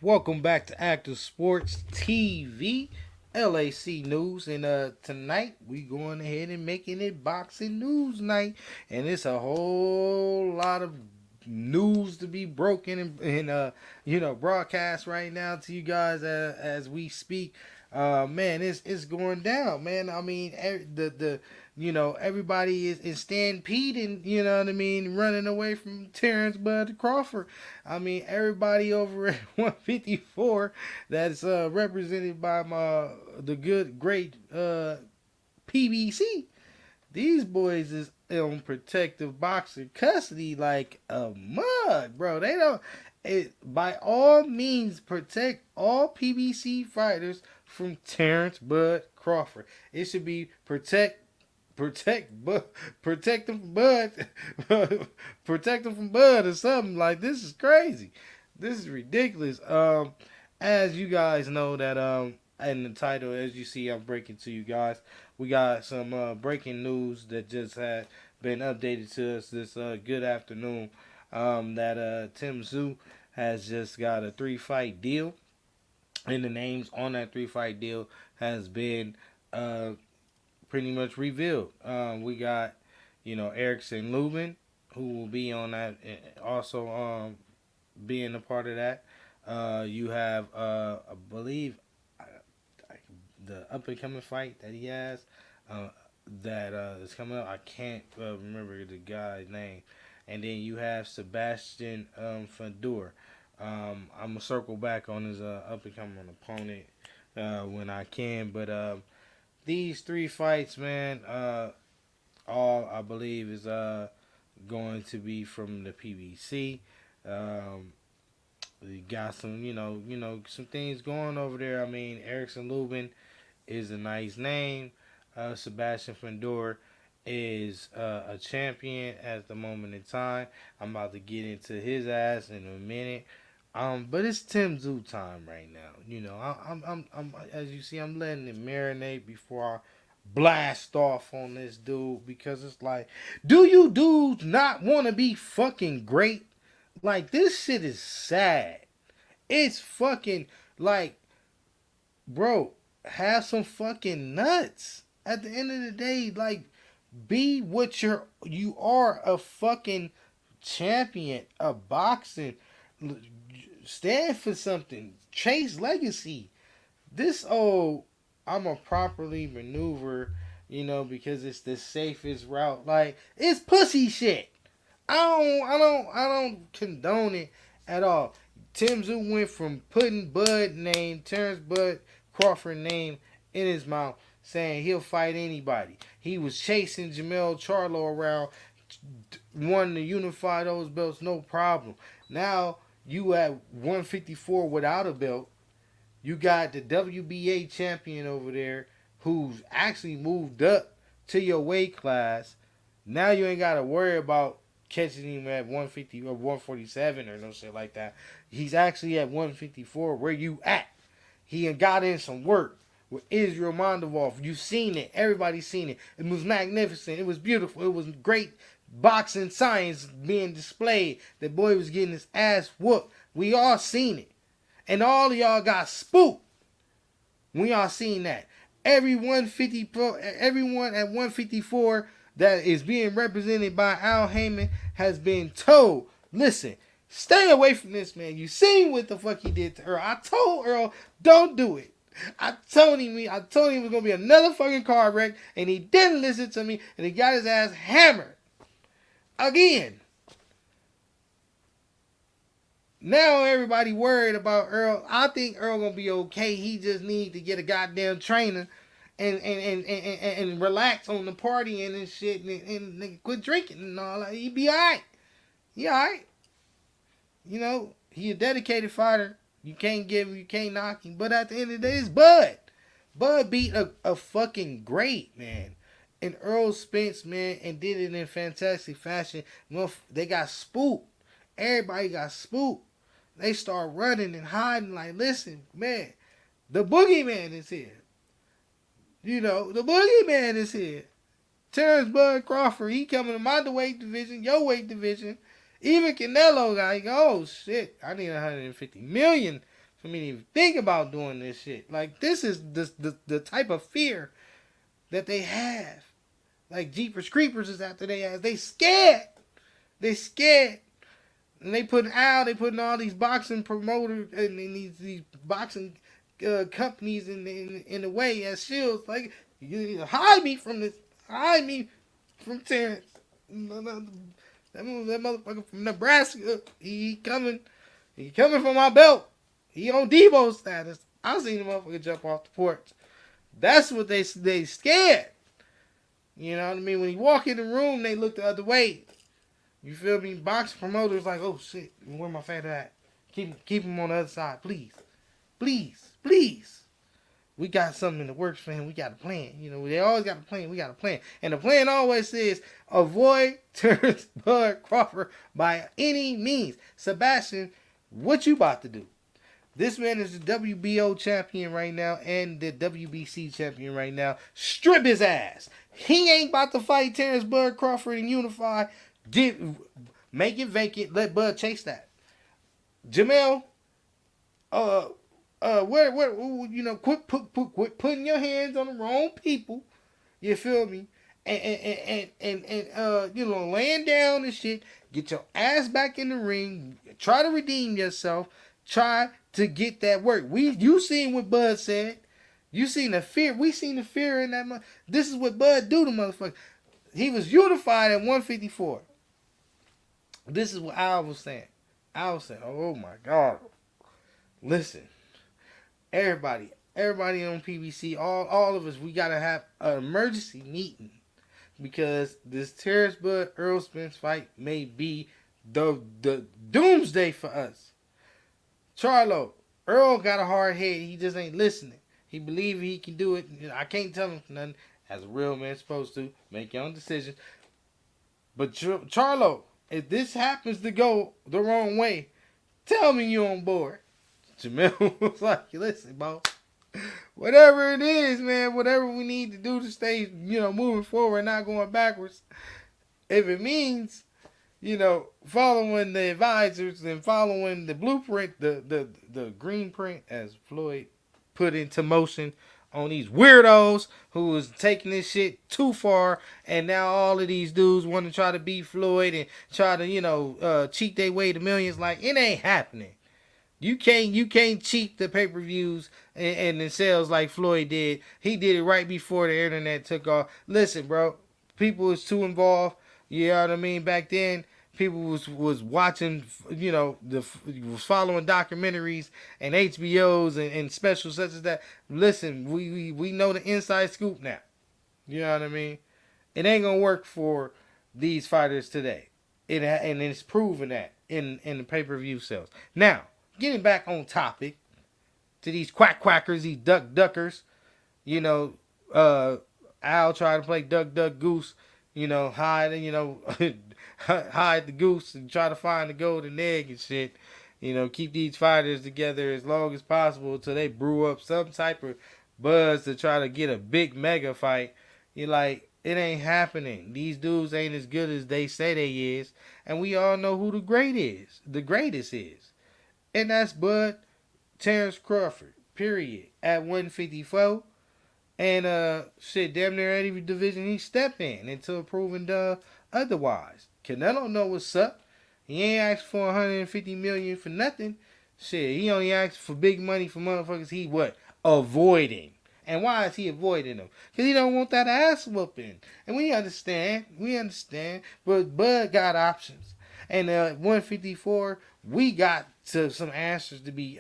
Welcome back to Active Sports TV, LAC News, and tonight we going ahead and making it boxing news night, and it's a whole lot of news to be broken and broadcast right now to you guys as we speak. Man, it's going down, man. I mean, everybody is stampeding, you know what I mean, running away from Terrence Bud Crawford. I mean, everybody over at 154 that's represented by the great PBC. These boys is on protective boxer custody like a mug, bro. They don't. By all means, protect all PBC fighters from Terrence Bud Crawford. It should be protect them from Bud, protect them from Bud or something. Like, this is crazy. This is ridiculous. As you guys know that in the title, as you see, I'm breaking to you guys. We got some breaking news that just had been updated to us this good afternoon. That Tszyu has just got a 3-fight deal, and the names on that 3-fight deal has been pretty much revealed. We got, Erickson Lubin, who will be on that, also being a part of that. You have, I believe, the up and coming fight that he has that is coming up. I can't remember the guy's name. And then you have Sebastian Fedor. I'm gonna circle back on his up and coming opponent when I can, but these 3 fights, man, all I believe is going to be from the PBC. We got some, some things going over there. I mean, Erickson Lubin is a nice name. Sebastian Fedor is a champion at the moment in time. I'm about to get into his ass in a minute. But it's Tszyu time right now. I'm as you see, I'm letting it marinate before I blast off on this dude, because it's like, do you dudes not want to be fucking great? Like, this shit is sad. It's fucking like, bro, have some fucking nuts. At the end of the day, like, be what you are, a fucking champion, a boxing. Stand for something. Chase legacy. This I'm a properly maneuver, because it's the safest route. Like, it's pussy shit. I don't condone it at all. Tszyu went from putting Terrence Bud Crawford name in his mouth, saying he'll fight anybody. He was chasing Jamel Charlo around, wanting to unify those belts, no problem. Now you at 154 without a belt. You got the WBA champion over there who's actually moved up to your weight class. Now you ain't got to worry about catching him at 150 or 147 or no shit like that. He's actually at 154. Where you at? He got in some work with Israel Mondovov. You seen it. Everybody's seen it. It was magnificent. It was beautiful. It was great boxing science being displayed. The boy was getting his ass whooped. We all seen it. And all of y'all got spooked. We all seen that. Everyone at 154 that is being represented by Al Heyman has been told, listen, stay away from this man. You seen what the fuck he did to Earl. I told Earl, don't do it. I told him it was gonna be another fucking car wreck, and he didn't listen to me, and he got his ass hammered again. Now everybody worried about Earl. I think Earl gonna be okay. He just need to get a goddamn trainer and relax on the partying and shit, and quit drinking and all that. He be alright. He alright. He a dedicated fighter. You can't knock him. But at the end of the day, it's Bud. Bud beat a fucking great, man. And Earl Spence, man, and did it in fantastic fashion. They got spooked. Everybody got spooked. They start running and hiding like, listen, man, the boogeyman is here. The boogeyman is here. Terrence Bud Crawford, he coming to my weight division, your weight division. Even Canelo got, oh shit, I need 150 million for me to even think about doing this shit. Like, this is the type of fear that they have. Like, Jeepers Creepers is after they ass. They scared. They scared. And they putting all these boxing promoters and these boxing companies in the way as shields. Like, you hide me from this. Hide me from Terrence. That motherfucker from Nebraska. He coming for my belt. He on Debo status. I seen the motherfucker jump off the porch. That's what they scared. You know what I mean? When you walk in the room, they look the other way. You feel me? Boxing promoters like, oh shit, where my fighter at? Keep him on the other side, please. Please. We got something in the works for him. We got a plan. You know, they always got a plan. We got a plan. And the plan always says, avoid Terrence Bud Crawford by any means. Sebastian, what you about to do? This man is the WBO champion right now and the WBC champion right now. Strip his ass. He ain't about to fight Terrence Bud Crawford and unify. Make it vacant. Let Bud chase that. Jamel, quit putting your hands on the wrong people. You feel me? And laying down and shit. Get your ass back in the ring. Try to redeem yourself. Try to get that work. You seen what Bud said. You seen the fear. We seen the fear in that. This is what Bud do to motherfuckers. He was unified at 154. This is what I was saying. Oh my God. Listen. Everybody on PBC, all of us, we gotta have an emergency meeting because this Terrence Bud Earl Spence fight may be the doomsday for us. Charlo, Earl got a hard head. He just ain't listening. He believes he can do it. I can't tell him nothing. As a real man supposed to make your own decisions. But Charlo, if this happens to go the wrong way, tell me you on board. Jamil was like, listen, bro. Whatever it is, man, whatever we need to do to stay, moving forward, not going backwards. If it means, following the advisors and following the blueprint, the green print, as Floyd put into motion on these weirdos who was taking this shit too far, and now all of these dudes want to try to beat Floyd and try to, cheat their way to millions. Like, it ain't happening. You can't cheat the pay-per-views and the sales like Floyd did. He did it right before the internet took off. Listen, bro, people was too involved. You know what I mean? Back then, people was watching, was following documentaries and HBOs and specials such as that. Listen, we know the inside scoop now. You know what I mean? It ain't gonna work for these fighters today. And it's proven that in the pay-per-view sales. Now, getting back on topic to these quackers, these duckers, Al tried to play duck goose, hide the goose and try to find the golden egg and shit. Keep these fighters together as long as possible until they brew up some type of buzz to try to get a big mega fight. You're like, it ain't happening. These dudes ain't as good as they say they is, and we all know who the greatest is. And that's Bud Terrence Crawford, period. At 154. And damn near any division he step in until proven otherwise. Canelo know what's up. He ain't asked for $150 million for nothing. Shit, he only asked for big money for motherfuckers he avoiding. And why is he avoiding them? Because he don't want that ass whooping. And we understand. But Bud got options. And 154, we got some answers to be,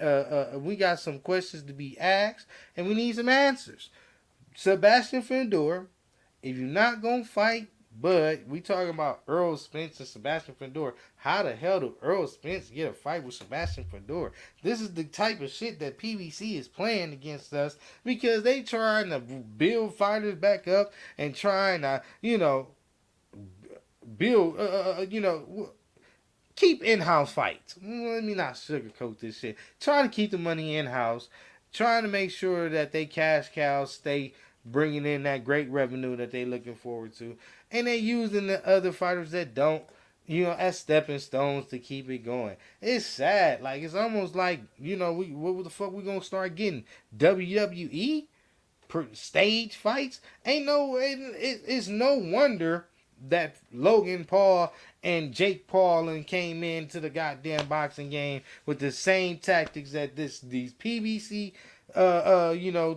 we got some questions to be asked, and we need some answers. Sebastian Findor, if you're not going to fight Bud, we talking about Earl Spence and Sebastian Findor. How the hell do Earl Spence get a fight with Sebastian Findor? This is the type of shit that PBC is playing against us because they trying to build fighters back up and trying to, build, keep in-house fights. Let me not sugarcoat this shit. Trying to keep the money in-house. Trying to make sure that they cash cows stay bringing in that great revenue that they looking forward to. And they using the other fighters that don't As stepping stones to keep it going. It's sad. Like it's almost like we what the fuck we gonna start getting WWE stage fights? Ain't no it's no wonder that Logan Paul and Jake Paul and came into the goddamn boxing game with the same tactics that these PBC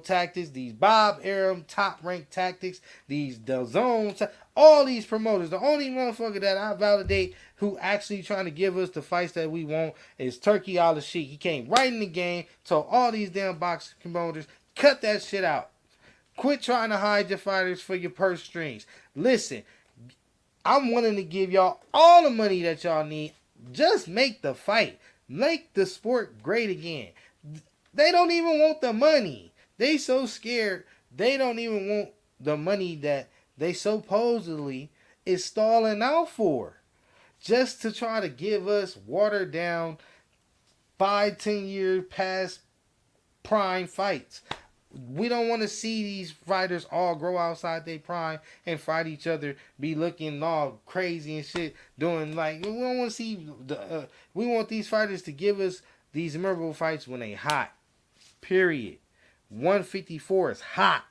tactics, these Bob Arum top ranked tactics, these the zone, all these promoters. The only motherfucker that I validate who actually trying to give us the fights that we want is Turkey Al Sheik. He came right in the game, told all these damn boxing promoters, cut that shit out. Quit trying to hide your fighters for your purse strings. Listen, I'm willing to give y'all all the money that y'all need. Just make the fight. Make the sport great again. They don't even want the money. They so scared. They don't even want the money that they supposedly is stalling out for. Just to try to give us watered down 5-10 years past prime fights. We don't want to see these fighters all grow outside their prime and fight each other, be looking all crazy and shit, doing like we don't want to see we want these fighters to give us these memorable fights when they hot. Period. 154 is hot.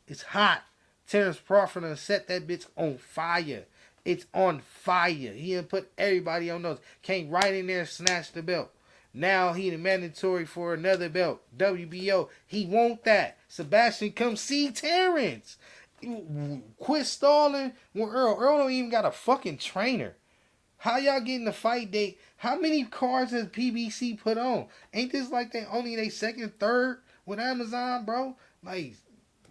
It's hot. Terrence Crawford done set that bitch on fire. It's on fire. He done put everybody on those. Came right in there and snatched the belt. Now he the mandatory for another belt. WBO. He want that. Sebastian, come see Terrence. Quit stalling with Earl. Earl don't even got a fucking trainer. How y'all getting the fight date? How many cards has PBC put on? Ain't this like they only they second, third with Amazon, bro? Like,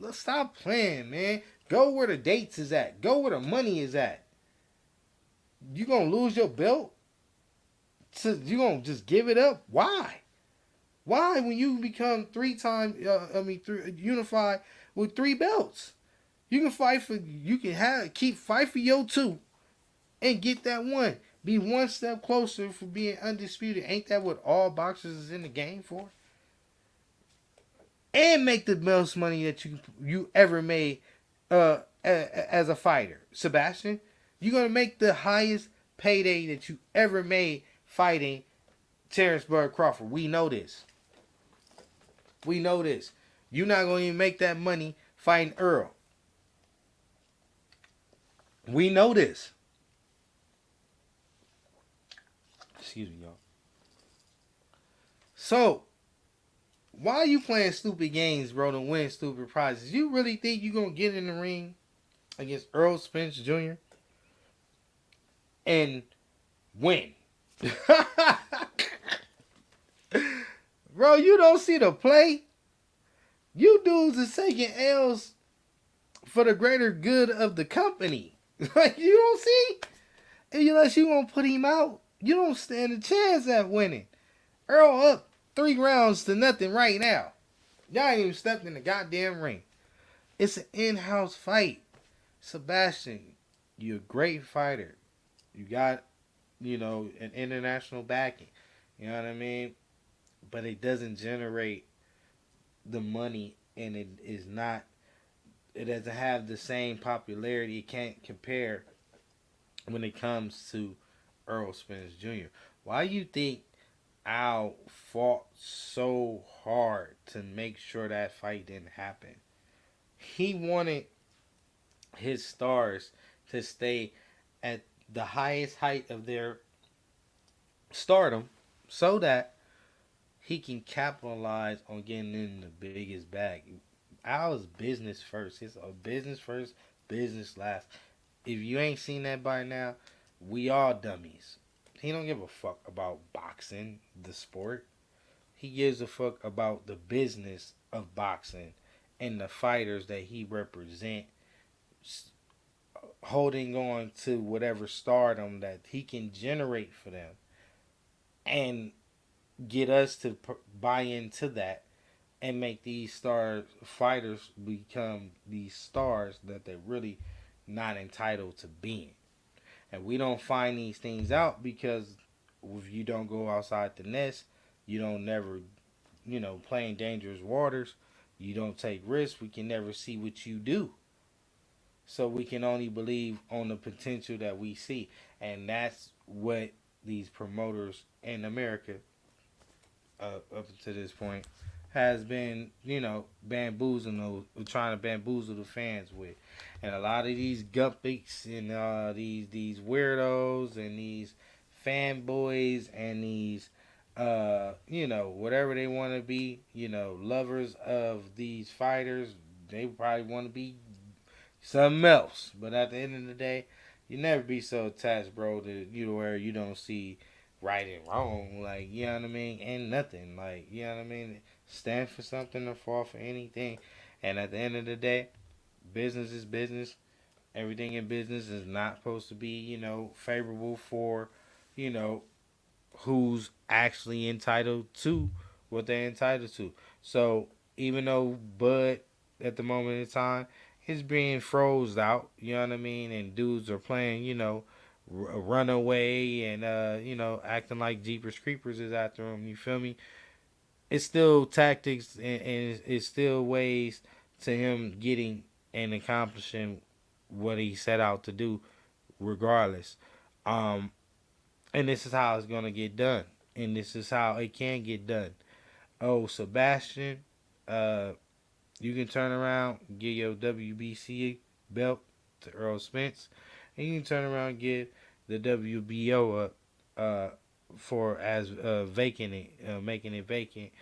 let's stop playing, man. Go where the dates is at. Go where the money is at. You gonna lose your belt? So you gonna just give it up? Why? Why when you become unified with 3 belts? You can fight for fight for your 2 and get that 1. Be 1 step closer for being undisputed. Ain't that what all boxers is in the game for? And make the most money that you ever made as a fighter. Sebastian, you're gonna make the highest payday that you ever made fighting Terrence Bud Crawford. We know this. We know this. You're not going to even make that money fighting Earl. We know this. Excuse me, y'all. So, why are you playing stupid games, bro, to win stupid prizes? You really think you're going to get in the ring against Earl Spence Jr. and win? Bro, you don't see the play. You dudes is taking L's for the greater good of the company. Like, you don't see? Unless you gonna put him out, you don't stand a chance at winning. Earl up 3 rounds to nothing right now. Y'all ain't even stepped in the goddamn ring. It's an in-house fight. Sebastian, you're a great fighter. You got an international backing. You know what I mean? But it doesn't generate the money, and it doesn't have the same popularity. It can't compare when it comes to Earl Spence Jr. Why you think Al fought so hard to make sure that fight didn't happen? He wanted his stars to stay at the highest height of their stardom so that he can capitalize on getting in the biggest bag. Al's business first. It's a business first, business last. If you ain't seen that by now, we all dummies. He don't give a fuck about boxing, the sport. He gives a fuck about the business of boxing and the fighters that he represent, holding on to whatever stardom that he can generate for them and get us to buy into that and make these star fighters become these stars that they're really not entitled to being. And we don't find these things out because if you don't go outside the nest, you don't never, play in dangerous waters, you don't take risks, we can never see what you do. So we can only believe on the potential that we see, and that's what these promoters in America, up to this point, has been, bamboozling trying to bamboozle the fans with, and a lot of these guppies and these weirdos and these fanboys and these whatever they want to be, lovers of these fighters, they probably want to be something else. But at the end of the day, you never be so attached, bro, to where you don't see right and wrong. Like, you know what I mean? And nothing. Like, you know what I mean? Stand for something or fall for anything. And at the end of the day, business is business. Everything in business is not supposed to be, favorable for, you know, who's actually entitled to what they're entitled to. So even though Bud at the moment in time is being froze out, you know what I mean, and dudes are playing, runaway and acting like Jeepers Creepers is after him. You feel me? It's still tactics and it's still ways to him getting and accomplishing what he set out to do, regardless. Um, and this is how it's gonna get done, and this is how it can get done. Oh, Sebastian, uh, you can turn around, give your WBC belt to Earl Spence, and you can turn around and give the WBO up for as vacant it, making it vacant.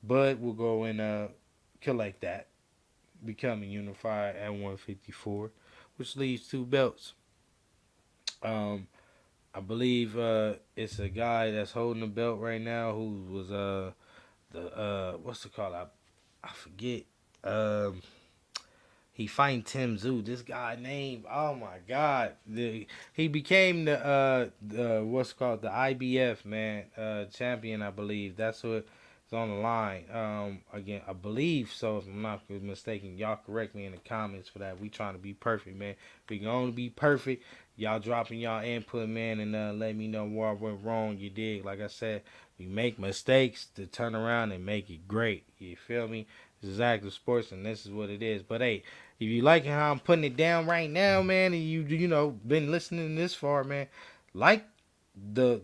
Bud will go and collect that, becoming unified at 154, which leaves two belts. Um, I believe it's a guy that's holding the belt right now who was the what's it called? I forget. Um, he fighting Tszyu. This guy named, oh my god, he became the what's it called, the IBF man champion, I believe. That's what is on the line. Again, I believe so. If I'm not mistaken, y'all correct me in the comments for that. We trying to be perfect, man. We can only be perfect. Y'all dropping y'all input, man, and let me know where I went wrong. You dig? Like I said, we make mistakes to turn around and make it great. You feel me? This is active sports, and this is what it is. But hey, if you liking how I'm putting it down right now, man, and you been listening this far, man, like the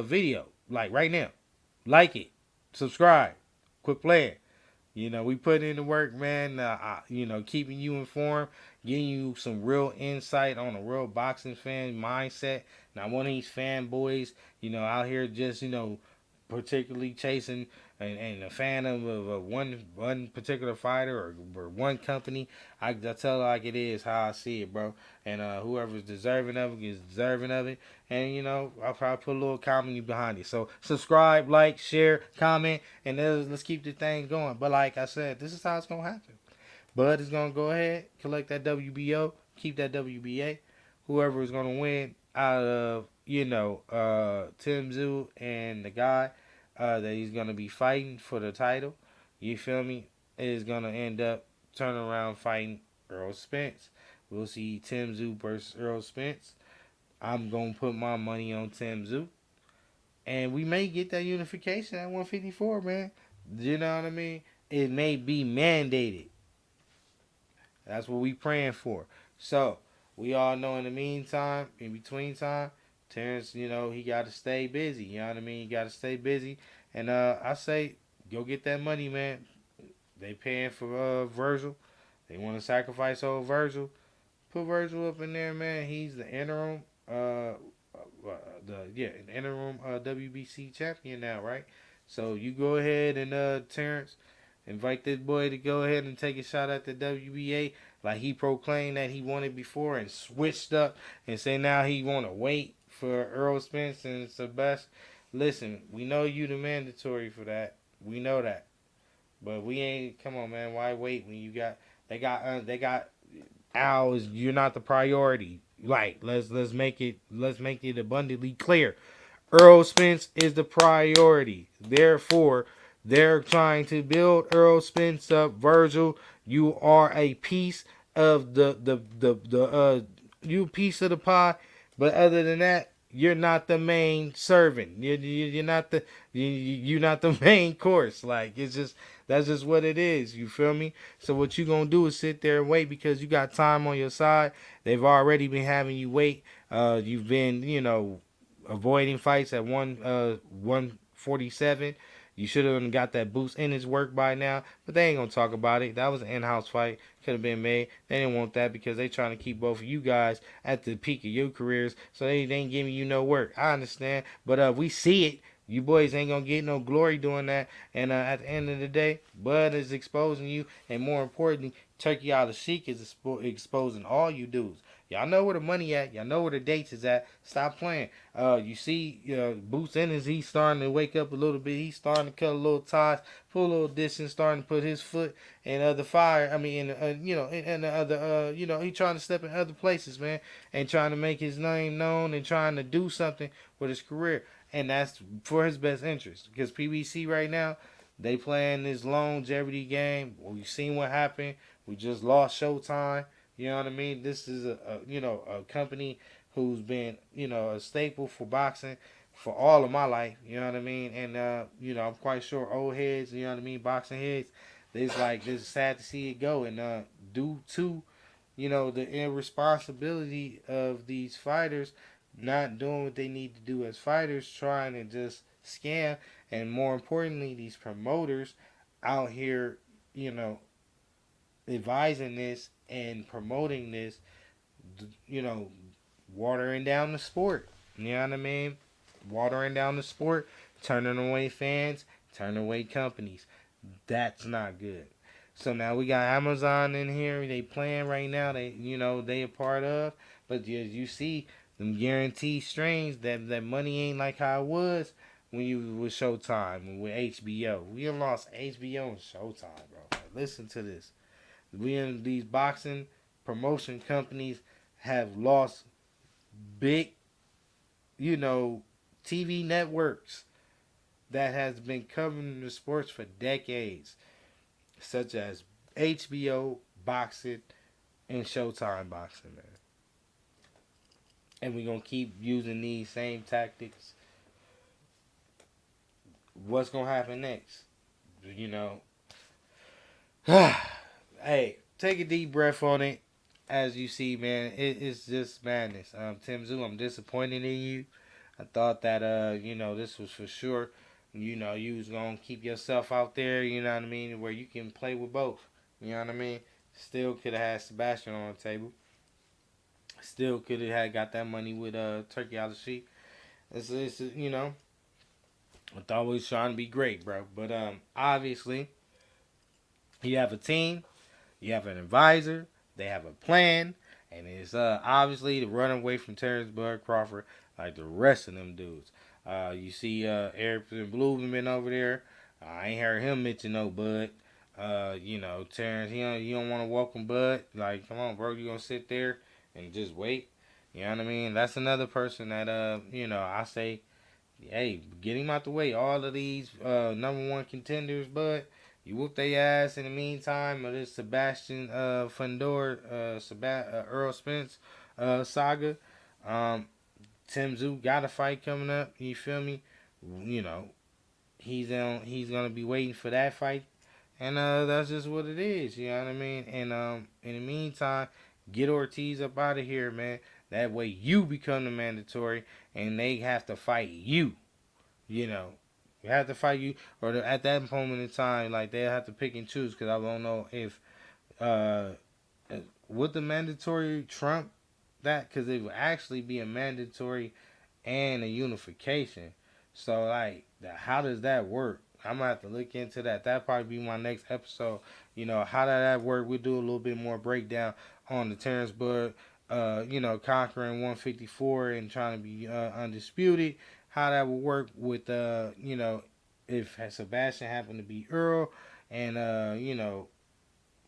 video, like right now, like it, subscribe, quit playing. We put in the work, man. Keeping you informed, giving you some real insight on a real boxing fan mindset. Not one of these fanboys, out here just, particularly chasing and a fan of one particular fighter or one company. I tell it like it is, how I see it, bro. And whoever's deserving of it is deserving of it. And I'll probably put a little comedy behind it. So subscribe, like, share, comment, and let's keep the thing going. But like I said, this is how it's gonna happen. Bud is gonna go ahead, collect that WBO, keep that WBA. Whoever is gonna win out of Tim Tszyu and the guy that he's gonna be fighting for the title, you feel me, is gonna end up turning around fighting Earl Spence. We'll see Tim Tszyu versus Earl Spence. I'm gonna put my money on Tim Tszyu, and we may get that unification at 154, man. You know what I mean? It may be mandated. That's what we praying for. So we all know in the meantime, in between time, Terrence, he got to stay busy. You know what I mean? You got to stay busy. And I say, go get that money, man. They paying for Virgil. They want to sacrifice old Virgil. Put Virgil up in there, man. He's the interim, an interim WBC champion now, right? So you go ahead and Terrence, invite this boy to go ahead and take a shot at the WBA like he proclaimed that he wanted before and switched up and say now he want to wait for Earl Spence and Sebastian. Listen, we know you the mandatory for that. We know that. But we ain't, come on, man. Why wait when they got Al, you're not the priority. Like, let's make it abundantly clear. Earl Spence is the priority. Therefore, they're trying to build Earl Spence up. Virgil, you are a piece of the you piece of the pie. But other than that, you're not the main servant. You're not the main course. Like, it's just That's just what it is. You feel me? So what you gonna do is sit there and wait because you got time on your side. They've already been having you wait. You've been, avoiding fights at 147. You should have got that boost in his work by now, but they ain't gonna talk about it. That was an in-house fight, could have been made. They didn't want that because they trying to keep both of you guys at the peak of your careers, so they ain't giving you no work. I understand, but we see it. You boys ain't gonna get no glory doing that. And at the end of the day, Bud is exposing you, and more importantly, Turkey Al Sheik is exposing all you dudes. Y'all know where the money at. Y'all know where the dates is at. Stop playing. You see, Boots Ennis, he's starting to wake up a little bit. He's starting to cut a little ties, pull a little distance, starting to put his foot in other fire. I mean, in the other, he trying to step in other places, man, and trying to make his name known and trying to do something with his career, and that's for his best interest. Because PBC right now, they playing this longevity game. We've seen what happened. We just lost Showtime. You know what I mean? This is a company who's been a staple for boxing for all of my life. You know what I mean? And I'm quite sure old heads, you know what I mean, boxing heads, it's sad to see it go. And due to the irresponsibility of these fighters not doing what they need to do as fighters, trying to just scam, and more importantly, these promoters out here, advising this and promoting this, you know, watering down the sport. You know what I mean? Watering down the sport, turning away fans, turning away companies. That's not good. So now we got Amazon in here. They playing right now. They a part of. But as you see, them guaranteed streams, that money ain't like how it was when you with Showtime and with HBO. We done lost HBO and Showtime, bro. Listen to this. We in these boxing promotion companies have lost big, TV networks that has been covering the sports for decades, such as HBO boxing and Showtime boxing, man. And we're gonna keep using these same tactics. What's gonna happen next? You know, hey, take a deep breath on it. As you see, man, it's just madness. Tszyu, I'm disappointed in you. I thought that this was for sure. You was gonna keep yourself out there. You know what I mean, where you can play with both. You know what I mean. Still could have had Sebastian on the table. Still could have had got that money with Turkey Al Sheik. It's I thought we was trying to be great, bro. But obviously, you have a team, you have an advisor, they have a plan, and it's obviously to run away from Terrence Bud Crawford like the rest of them dudes. You see Eric Blue been over there. I ain't heard him mention no Bud. Terrence, you don't want to welcome Bud. Like, come on, bro, you gonna sit there and just wait? You know what I mean? That's another person that I say, hey, get him out the way. All of these number one contenders, but you whoop their ass in the meantime of this Sebastian Fundor, Earl Spence saga. Tszyu got a fight coming up. You feel me? You know, he's gonna be waiting for that fight, and that's just what it is. You know what I mean? And in the meantime, get Ortiz up out of here, man. That way you become the mandatory, and they have to fight you. You know, you have to fight you, or at that moment in time, like they have to pick and choose. Because I don't know if uh, would the mandatory trump that, because it would actually be a mandatory and a unification. So like, how does that work? I'm gonna have to look into that. That'll probably be my next episode. How did that work? We'll do a little bit more breakdown on the Terrence Bud, conquering 154 and trying to be undisputed. How that would work with, if Sebastian happened to be Earl, and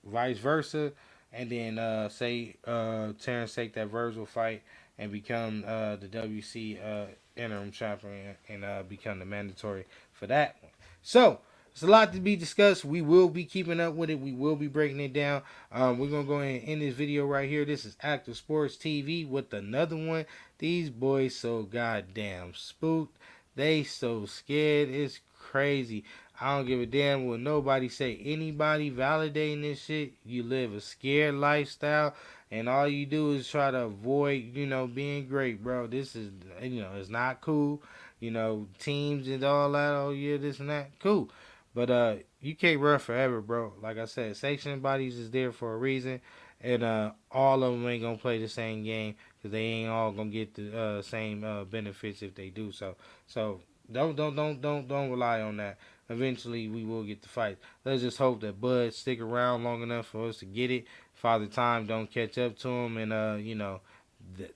vice versa, and then say Terrence take that Virgil fight and become the WC interim champion and become the mandatory for that one. So it's a lot to be discussed. We will be keeping up with it. We will be breaking it down. We're gonna go ahead and end this video right here. This is Active Sports TV with another one. These boys so goddamn spooked. They so scared. It's crazy. I don't give a damn what nobody say. Anybody validating this shit, you live a scared lifestyle, and all you do is try to avoid, being great, bro. This is, it's not cool. Teams and all that. Oh yeah, this and that, cool. But you can't run forever, bro. Like I said, sanctioning bodies is there for a reason, and all of them ain't gonna play the same game because they ain't all gonna get the same benefits if they do so. So don't rely on that. Eventually, we will get the fight. Let's just hope that Bud stick around long enough for us to get it. Father Time don't catch up to him, and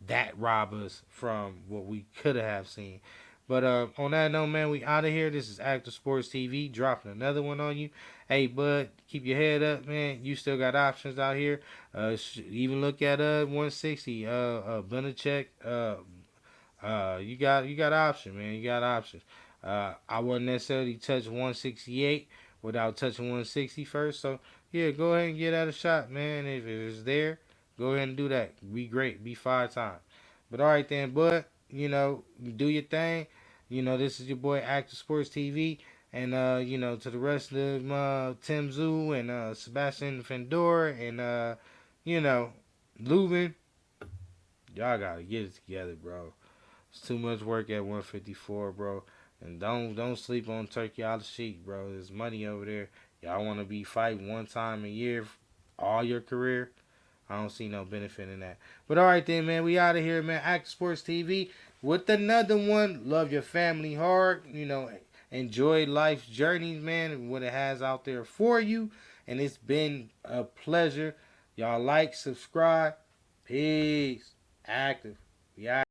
that rob us from what we could have seen. But on that note, man, we out of here. This is Active Sports TV dropping another one on you. Hey, Bud, keep your head up, man. You still got options out here. Even look at 160. Benachek. You got options, man. You got options. I wouldn't necessarily touch 168 without touching 160 first. So yeah, go ahead and get at a shot, man. If it's there, go ahead and do that. Be great. Be 5 times. But all right then, Bud. Do your thing. This is your boy Active Sports TV. And to the rest of Tszyu and Sebastian Fendor and Lubin, y'all gotta get it together, bro. It's too much work at 154, bro. And don't sleep on Turkey out of sheet, bro. There's money over there. Y'all want to be fighting one time a year all your career? I don't see no benefit in that. But all right then, man. We out of here, man. Active Sports TV with another one. Love your family hard. Enjoy life's journeys, man, and what it has out there for you. And it's been a pleasure. Y'all like, subscribe. Peace. Active. We out.